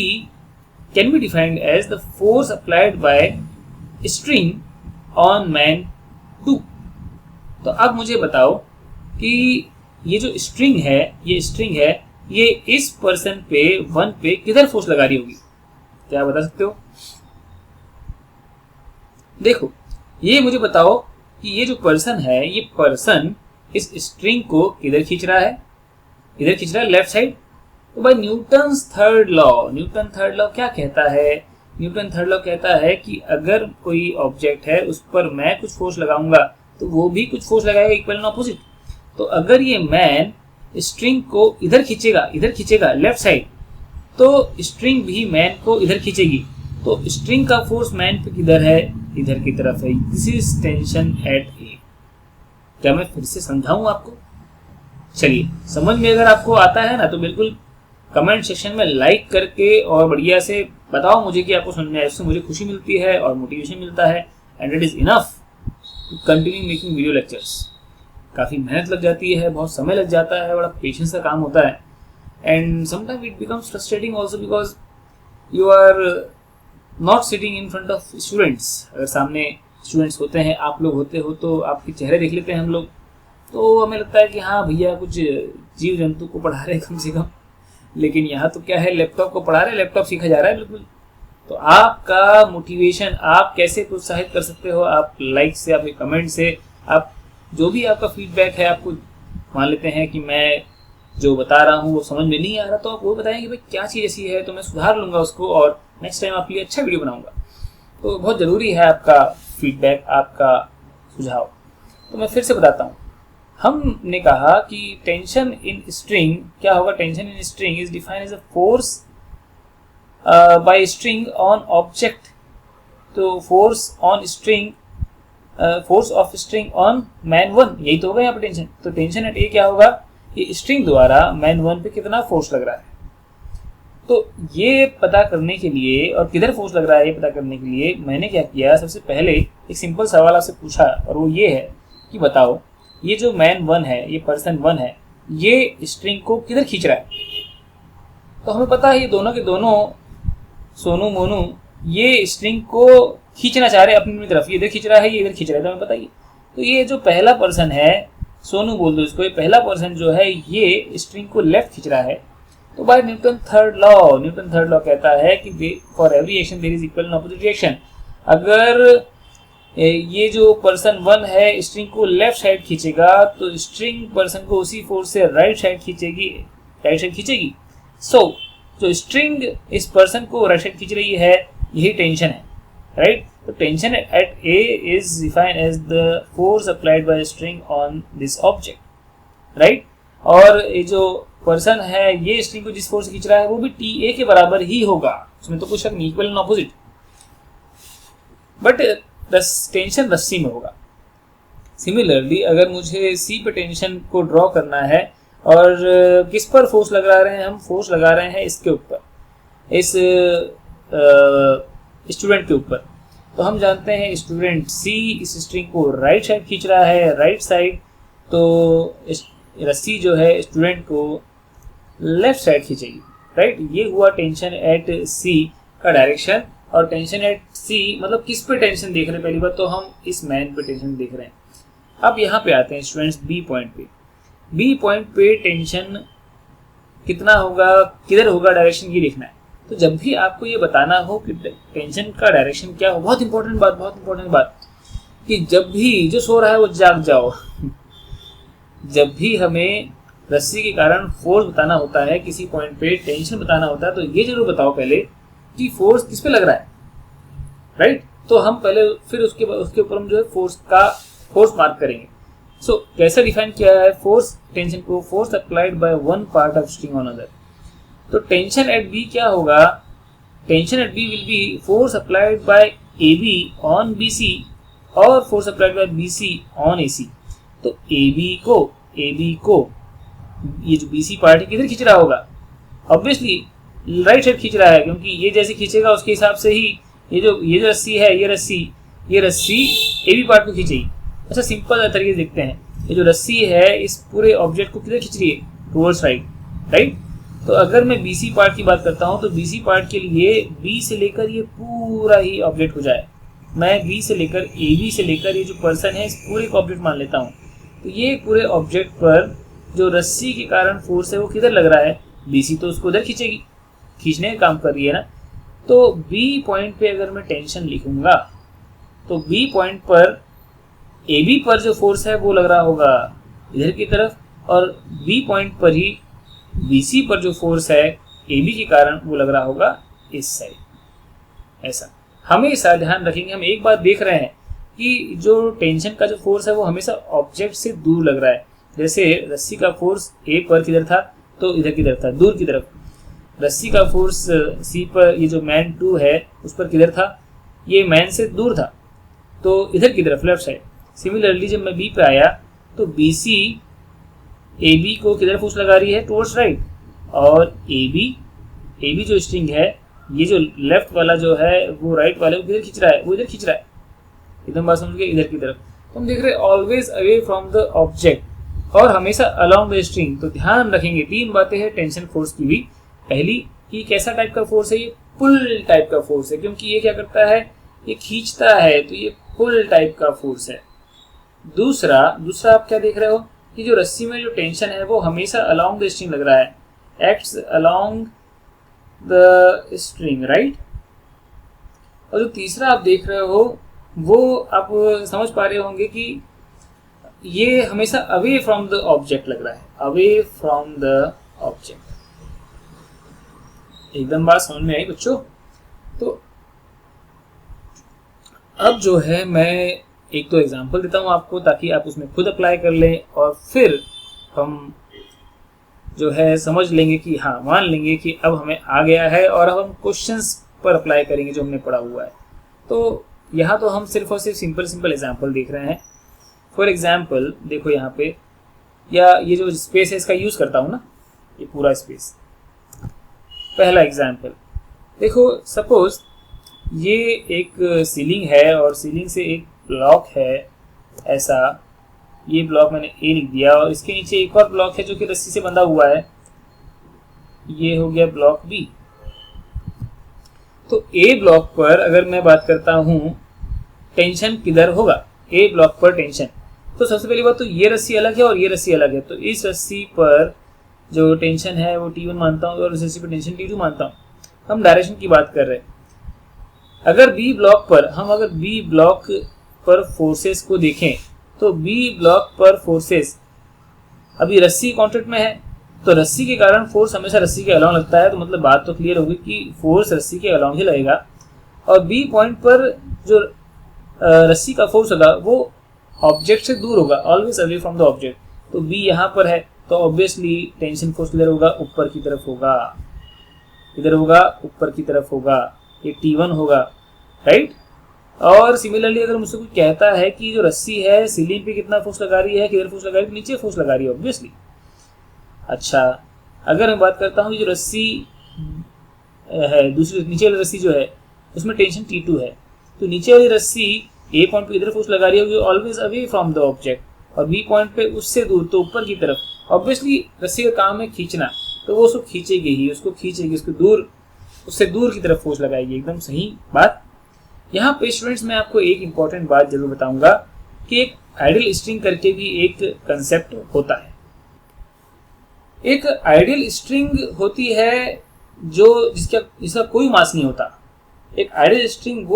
can be defined as the force applied by string on man 2। तो अब मुझे बताओ कि ये जो स्ट्रिंग है ये इस पर्सन पे 1 पे किधर फोर्स लगा रही होगी? क्या बता सकते हो? देखो, ये मुझे बताओ कि ये जो पर्सन है, ये पर्सन इस स्ट्रिंग को किधर खींच रहा है? इधर खींच रहा है, लेफ्ट साइड। तो भाई न्यूटन थर्ड लॉ क्या कहता है? न्यूटन थर्ड लॉ कहता है कि अगर कोई ऑब्जेक्ट है उस पर मैं कुछ फोर्स लगाऊंगा तो वो भी कुछ फोर्स लगाएगा, इक्वल एंड ऑपोजिट। तो अगर ये मैन स्ट्रिंग को इधर खींचेगा लेफ्ट साइड, तो स्ट्रिंग भी मैन को इधर खींचेगी। तो स्ट्रिंग का फोर्स मैन पे किधर है? इधर की तरफ है। दिस इज टेंशन एट ए। क्या मैं फिर से समझाऊं आपको? चलिए, समझ में अगर आपको आता है ना तो बिल्कुल कमेंट सेक्शन में लाइक करके और बढ़िया से बताओ मुझे कि आपको समझ में आया। इससे मुझे खुशी मिलती है और मोटिवेशन मिलता है, and it is enough to continue making video lectures. काफ़ी मेहनत लग जाती है, बहुत समय लग जाता है, बड़ा पेशेंस का काम होता है, and sometime it becomes frustrating also because you are not sitting in front of students. अगर सामने स्टूडेंट्स होते हैं, आप लोग होते हो, तो आपके चेहरे देख लेते हैं हम लोग, तो हमें लगता है कि हाँ भैया कुछ जीव जंतु को पढ़ा रहे कम से कम। लेकिन यहाँ तो क्या है, लैपटॉप को पढ़ा रहे, लैपटॉप सीखा जा रहा है बिल्कुल। तो आपका मोटिवेशन आप कैसे प्रोत्साहित कर सकते हो? आप लाइक से, आपके कमेंट से, आप जो भी आपका फीडबैक है, आपको मान लेते हैं कि मैं जो बता रहा हूँ वो समझ में नहीं आ रहा, तो आप वो बताएं कि भाई क्या चीज़ ऐसी है, तो मैं सुधार लूँगा उसको और नेक्स्ट टाइम आपके लिए अच्छा वीडियो बनाऊँगा। तो बहुत ज़रूरी है आपका फीडबैक, आपका सुझाव। तो मैं फिर से बताता हूँ, हमने कहा कि टेंशन इन स्ट्रिंग क्या होगा? Tension in string is defined as a force by string on object. तो force on string force of string on man 1, यही तो होगा यहाँ पे टेंशन। तो टेंशन एट ए क्या होगा, ये स्ट्रिंग द्वारा मैन 1 पे कितना फोर्स लग रहा है। तो ये पता करने के लिए और किधर फोर्स लग रहा है ये पता करने के लिए मैंने क्या किया, सबसे पहले एक सिंपल सवाल आपसे पूछा, और वो ये है कि बताओ ये जो मैन 1 है, ये पर्सन 1 है, ये स्ट्रिंग को किधर खींच रहा है। तो हमें पता है ये दोनों के दोनों सोनू मोनू ये स्ट्रिंग को खींचना चाह रहे हैं अपनी तरफ, ये इधर खींच रहा है, ये इधर खींच रहा है, तो हमें पता ही। तो ये जो पहला पर्सन है, सोनू बोल दो इसको, ये पहला पर्सन जो है ये स्ट्रिंग को लेफ्ट खींच रहा है। तो बाय न्यूटन थर्ड लॉ कहता है कि for every action there is equal and opposite reaction. अगर ये जो पर्सन 1 है स्ट्रिंग को लेफ्ट साइड खींचेगा तो स्ट्रिंग पर्सन को उसी फोर्स से राइट साइड खींचेगी। सो जो स्ट्रिंग इस पर्सन को राइट साइड खींच रही है, यही टेंशन है, राइट। तो tension at A is defined as the force applied by string on this object, right. और ये जो पर्सन है ये स्ट्रिंग को जिस फोर्स से खींच रहा है वो भी टी ए के बराबर ही होगा, उसमें तो कुछ शक नहीं, equal and opposite. But tension रस्सी में होगा। सिमिलरली अगर मुझे सी पे टेंशन को ड्रॉ करना है और किस पर फोर्स लगा रहे हैं, हम फोर्स लगा रहे हैं इसके ऊपर, इस स्टूडेंट के ऊपर। तो हम जानते हैं स्टूडेंट सी इस स्ट्रिंग को राइट साइड खींच रहा है, राइट साइड, तो रस्सी जो है स्टूडेंट को लेफ्ट साइड खींचेगी, राइट। ये हुआ टेंशन एट सी का डायरेक्शन। और टेंशन एट सी मतलब किस पे टेंशन देख रहे हैं, पहली बात तो हम इस मैन पे टेंशन देख रहे हैं। अब यहाँ पे आते हैं स्टूडेंट्स बी पॉइंट पे। बी पॉइंट पे टेंशन कितना होगा, किधर होगा, डायरेक्शन ये देखना है। तो जब भी आपको ये बताना हो कि टेंशन का डायरेक्शन क्या हो, बहुत इंपॉर्टेंट बात कि जब भी जो सो रहा है वो जाग जाओ जब भी हमें रस्सी के कारण फोर्स बताना होता है, किसी पॉइंट पे टेंशन बताना होता है, तो ये जरूर बताओ पहले कि फोर्स किस पे लग रहा है, राइट। तो हम पहले फिर उसके ऊपर हम जो है फोर्स मार्क करेंगे। सो कैसे डिफाइन किया है फोर्स, टेंशन को, force applied by one part of string on other. तो टेंशन एट बी क्या होगा, tension at B will be force applied by A B on B C और force applied by B C on A C. तो A B को ये जो B C part किधर खींच रहा होगा, ऑब्वियसली राइट साइड खींच रहा है, क्योंकि ये जैसे खींचेगा उसके हिसाब से ही ये जो रस्सी है, ये रस्सी ए बी पार्ट को खींचेगी। अच्छा सिंपल तरीके से देखते हैं, ये जो रस्सी है इस पूरे ऑब्जेक्ट को किधर खींच रही है, टुवर्ड्स राइट, राइट। तो अगर मैं बी सी पार्ट की बात करता हूँ तो बी सी पार्ट के लिए बी से लेकर ये पूरा ही ऑब्जेक्ट हो जाए, मैं बी से लेकर ए बी से लेकर ये जो पर्सन है इस पूरे को ऑब्जेक्ट मान लेता हूँ। तो ये पूरे ऑब्जेक्ट पर जो रस्सी के कारण फोर्स है वो किधर लग रहा है, बी सी तो उसको उधर खींचेगी, खींचने का काम कर रही है ना। तो बी पॉइंट पे अगर मैं टेंशन लिखूंगा तो बी पॉइंट पर ए बी पर जो फोर्स है वो लग रहा होगा इधर की तरफ, और बी पॉइंट पर ही बी सी पर जो फोर्स है ए बी के कारण वो लग रहा होगा इस साइड। ऐसा हमेशा ध्यान रखेंगे। हम एक बात देख रहे हैं कि जो टेंशन का जो फोर्स है वो हमेशा ऑब्जेक्ट से दूर लग रहा है। जैसे रस्सी का फोर्स ए पर किधर था, तो इधर किधर था, दूर की तरफ। रस्सी का फोर्स सी पर, ये जो मैन 2 है उस पर किधर था, ये मैन से दूर था, तो इधर की तरफ, लेफ्ट साइड। सिमिलरली जब मैं बी पे आया तो बी सी ए बी को किधर फोर्स लगा रही है, टुवर्ड्स राइट, और ए बी जो स्ट्रिंग है, ये जो लेफ्ट वाला जो है वो राइट वाले को किधर खींच रहा है, वो इधर खींच रहा है। एकदम बात समझ गए, इधर की तरफ। तो हम देख रहे हैं always away from the object और हमेशा अलोंग द स्ट्रिंग। तो ध्यान रखेंगे 3 बातें हैं टेंशन फोर्स की भी। पहली कि कैसा टाइप का फोर्स है, ये पुल टाइप का फोर्स है, क्योंकि ये क्या करता है, ये खींचता है, तो ये पुल टाइप का फोर्स है। दूसरा आप क्या देख रहे हो कि जो रस्सी में जो टेंशन है वो हमेशा अलोंग द स्ट्रिंग लग रहा है, acts along the string, right. और जो तीसरा आप देख रहे हो वो आप समझ पा रहे होंगे कि ये हमेशा अवे फ्रॉम द ऑब्जेक्ट लग रहा है, अवे फ्रॉम द ऑब्जेक्ट। एकदम बात समझ में आई बच्चों। तो अब जो है मैं एक तो एग्जांपल देता हूं आपको ताकि आप उसमें खुद अप्लाई कर लें, और फिर हम जो है समझ लेंगे कि हाँ, मान लेंगे कि अब हमें आ गया है और अब हम क्वेश्चंस पर अप्लाई करेंगे जो हमने पढ़ा हुआ है। तो यहाँ तो हम सिर्फ और सिर्फ सिंपल एग्जाम्पल देख रहे हैं। फॉर एग्जाम्पल देखो यहाँ पे, या ये जो स्पेस है इसका यूज करता हूँ ना, ये पूरा स्पेस। पहला एग्जाम्पल देखो, सपोज ये एक सीलिंग है और सीलिंग से एक ब्लॉक है ऐसा, ये ब्लॉक मैंने ए लिख दिया, और इसके नीचे एक और ब्लॉक है जो कि रस्सी से बंधा हुआ है, ये हो गया ब्लॉक बी। तो ए ब्लॉक पर अगर मैं बात करता हूँ टेंशन किधर होगा, ए ब्लॉक पर टेंशन, तो सबसे पहली बात तो ये रस्सी अलग है और ये रस्सी अलग है, तो इस रस्सी पर जो टेंशन है वो T1 मानता हूँ और इस रस्सी पर टेंशन T2 मानता हूँ। हम डायरेक्शन की बात कर रहे हैं। अगर बी ब्लॉक पर फोर्सेस को देखें तो बी ब्लॉक पर फोर्सेस, अभी रस्सी कॉन्ट्रैक्ट में है तो रस्सी के कारण फोर्स हमेशा रस्सी के अलाउंग लगता है, तो मतलब बात तो क्लियर होगी कि फोर्स रस्सी के अलाउंग ही लगेगा। और बी पॉइंट पर जो रस्सी का फोर्स होगा वो ऑब्जेक्ट से दूर होगा, always away from the object. तो बी यहाँ पर है तो ऑब्वियसली टेंशन फोर्स किधर होगा, ऊपर की तरफ होगा, इधर होगा, ऊपर की तरफ होगा, ये T1 होगा, राइट। और सिमिलरली अगर मुझसे कोई कहता है कि जो रस्सी है सीलिंग पे कितना फोर्स लगा रही है, किधर फोर्स लगा रही है, नीचे फोर्स लगा रही है ऑब्वियसली। अच्छा, अगर मैं बात करता हूँ जो रस्सी है, दूसरी नीचे वाली रस्सी जो है उसमें टेंशन T2 है, तो नीचे वाली रस्सी ए पॉइंट पे इधर फोर्स लगा रही होगी, always away from the object, और बी पॉइंट पे उससे दूर तो ऊपर की तरफ। ऑब्वियसली रस्सी का काम है खींचना, तो वो उसको खींचेगी ही, उसको दूर, उससे दूर की तरफ फोर्स लगाएगी। एकदम सही बात। यहाँ पे स्टूडेंट्स मैं आपको एक इंपॉर्टेंट बात जरूर बताऊंगा कि एक आइडियल स्ट्रिंग करके भी एक कंसेप्ट होता है। एक आइडियल स्ट्रिंग होती है जिसका कोई मास नहीं होता। एक आइडियल स्ट्रिंग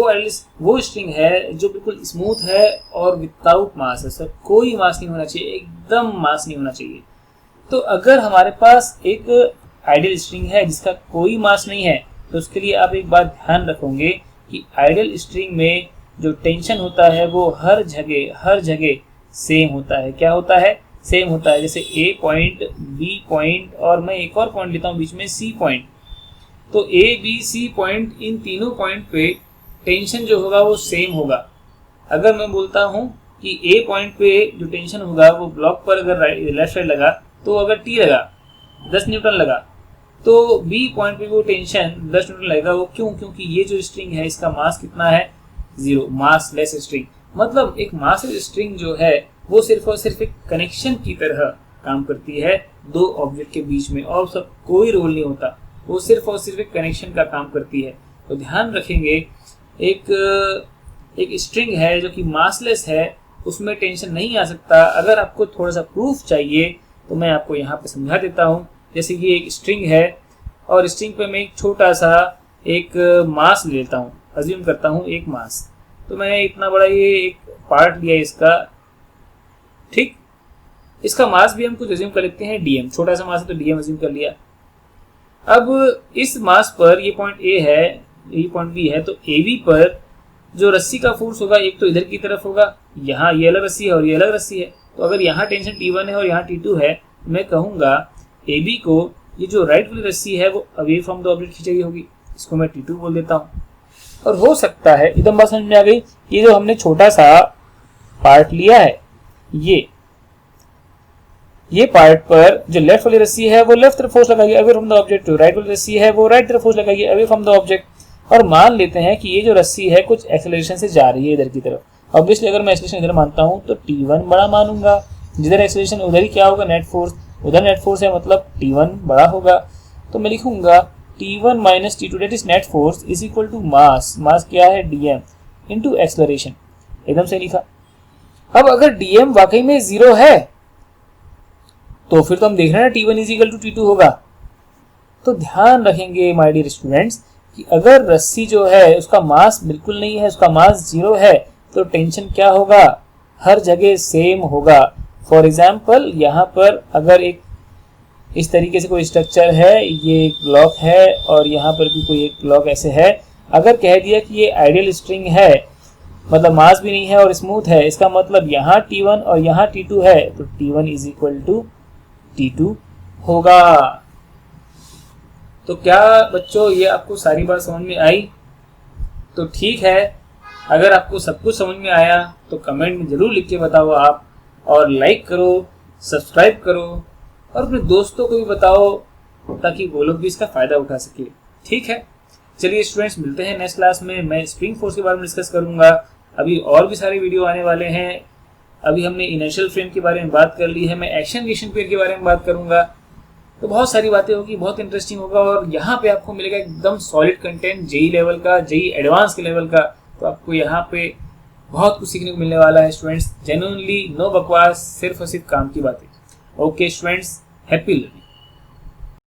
वो स्ट्रिंग है जो बिल्कुल स्मूथ है और विदाउट मास है, सर कोई मास नहीं होना चाहिए, एकदम मास नहीं होना चाहिए। तो अगर हमारे पास एक आइडियल स्ट्रिंग है जिसका कोई मास नहीं है, तो उसके लिए आप एक बात ध्यान रखोगे कि आइडियल स्ट्रिंग में जो टेंशन होता है वो हर जगह सेम होता है। क्या होता है? सेम होता है। जैसे ए पॉइंट, बी पॉइंट, और मैं एक और पॉइंट लेता हूँ बीच में, सी पॉइंट। तो ए बी सी पॉइंट, इन तीनों पॉइंट पे टेंशन जो होगा वो सेम होगा। अगर मैं बोलता हूँ कि ए पॉइंट पे जो टेंशन होगा वो ब्लॉक पर अगर लेफ्ट साइड लगा तो अगर टी लगा 10 न्यूटन लगा, तो बी पॉइंट पे वो टेंशन 10 न्यूटन लगेगा। वो क्यों? क्योंकि ये जो स्ट्रिंग है इसका मास कितना है? 0, मास लेस स्ट्रिंग। मतलब एक मास लेस स्ट्रिंग जो है वो सिर्फ और सिर्फ एक कनेक्शन की तरह काम करती है दो ऑब्जेक्ट के बीच में, और सब कोई रोल नहीं होता, वो सिर्फ और सिर्फ एक कनेक्शन का काम करती है। तो ध्यान रखेंगे, एक स्ट्रिंग है जो कि मासलेस है, उसमें टेंशन नहीं आ सकता। अगर आपको थोड़ा सा प्रूफ चाहिए तो मैं आपको यहाँ पे समझा देता हूँ। जैसे ये एक स्ट्रिंग है और स्ट्रिंग पे मैं एक छोटा सा एक मास ले लेता हूँ, अज्यूम करता हूँ एक मास। तो मैंने इतना बड़ा ये एक पार्ट लिया इसका, ठीक। इसका मास भी हम कुछ अज्यूम कर लेते हैं dm, छोटा सा मास है तो dm अज्यूम कर लिया। अब इस मास पर ये पॉइंट A है, ये पॉइंट B है, तो AB पर जो रस्सी का फोर्स होगा एक तो इधर की तरफ होगा, यहाँ ये अलग रस्सी है और ये अलग रस्सी है। तो अगर यहाँ टेंशन T1 है और यहाँ T2 है, मैं कहूँगा AB को ये जो राइट वाली रस्सी है वो अवे फ्रॉम द ऑब्जेक्ट खींची होगी, इसको मैं T2 बोल देता हूँ। और हो सकता है, एकदम बात समझ में आ गई, ये जो हमने छोटा सा पार्ट लिया है, ये पार्ट पर जो लेफ्ट वाली रस्सी है वो लेफ्ट तरफ फोर्स लगाएगी अवे फ्रॉम द ऑब्जेक्ट, जो राइट वाली रस्सी है वो राइट तरफ फोर्स लगाएगी अवे फ्रॉम द ऑब्जेक्ट। और मान लेते हैं कि ये जो रस्सी है कुछ एक्सेलरेशन से जा रही है इधर की तरफ। ऑब्वियसली अगर मैं एक्सेलरेशन इधर मानता हूँ तो T1 बड़ा मानूंगा, जिधर एक्सेलरेशन उधर ही क्या होगा? Net force. उधर नेट फोर्स है मतलब T1 बड़ा होगा। तो मैं लिखूंगा T1 minus T2 that is net force is equal to mass. Mass क्या है? dm into acceleration. एकदम से लिखा। अब अगर dm वाकई में 0 है तो फिर तो हम देख रहे हैं T1 is equal to T2 होगा। तो ध्यान रखेंगे माय डियर स्टूडेंट्स कि अगर रस्सी जो है उसका मास बिल्कुल नहीं है, उसका मास 0 है, तो टेंशन क्या होगा? हर जगह सेम होगा। फॉर एग्जाम्पल यहाँ पर अगर एक इस तरीके से कोई स्ट्रक्चर है, ये एक ब्लॉक है और यहाँ पर भी कोई एक ब्लॉक ऐसे है, अगर कह दिया कि ये आइडियल स्ट्रिंग है, मतलब मास भी नहीं है और स्मूथ है, इसका मतलब यहाँ T1 और यहाँ T2 है, तो T1 is equal to T2 होगा। तो क्या बच्चों ये आपको सारी बात समझ में आई? तो ठीक है, अगर आपको सब कुछ समझ में आया तो कमेंट में ज़रूर लिख के बताओ आप, और लाइक करो, सब्सक्राइब करो और अपने दोस्तों को भी बताओ ताकि वो लोग भी इसका फ़ायदा उठा सके। ठीक है, चलिए स्टूडेंट्स, मिलते हैं नेक्स्ट क्लास में। मैं स्प्रिंग फोर्स के बारे में डिस्कस करूंगा। अभी और भी सारे वीडियो आने वाले हैं। अभी हमने इनर्शियल फ्रेम के बारे में बात कर ली है, मैं एक्शन रिएक्शन पेयर के बारे में बात करूंगा। तो बहुत सारी बातें होगी, बहुत इंटरेस्टिंग होगा, और यहाँ पे आपको मिलेगा एकदम सॉलिड कंटेंट जेई लेवल का, जेई एडवांस के लेवल का। तो आपको यहाँ पे बहुत कुछ सीखने को मिलने वाला है स्टूडेंट्स। जेन्युइनली नो बकवास, सिर्फ और सिर्फ काम की बातें। Okay students, happy learning.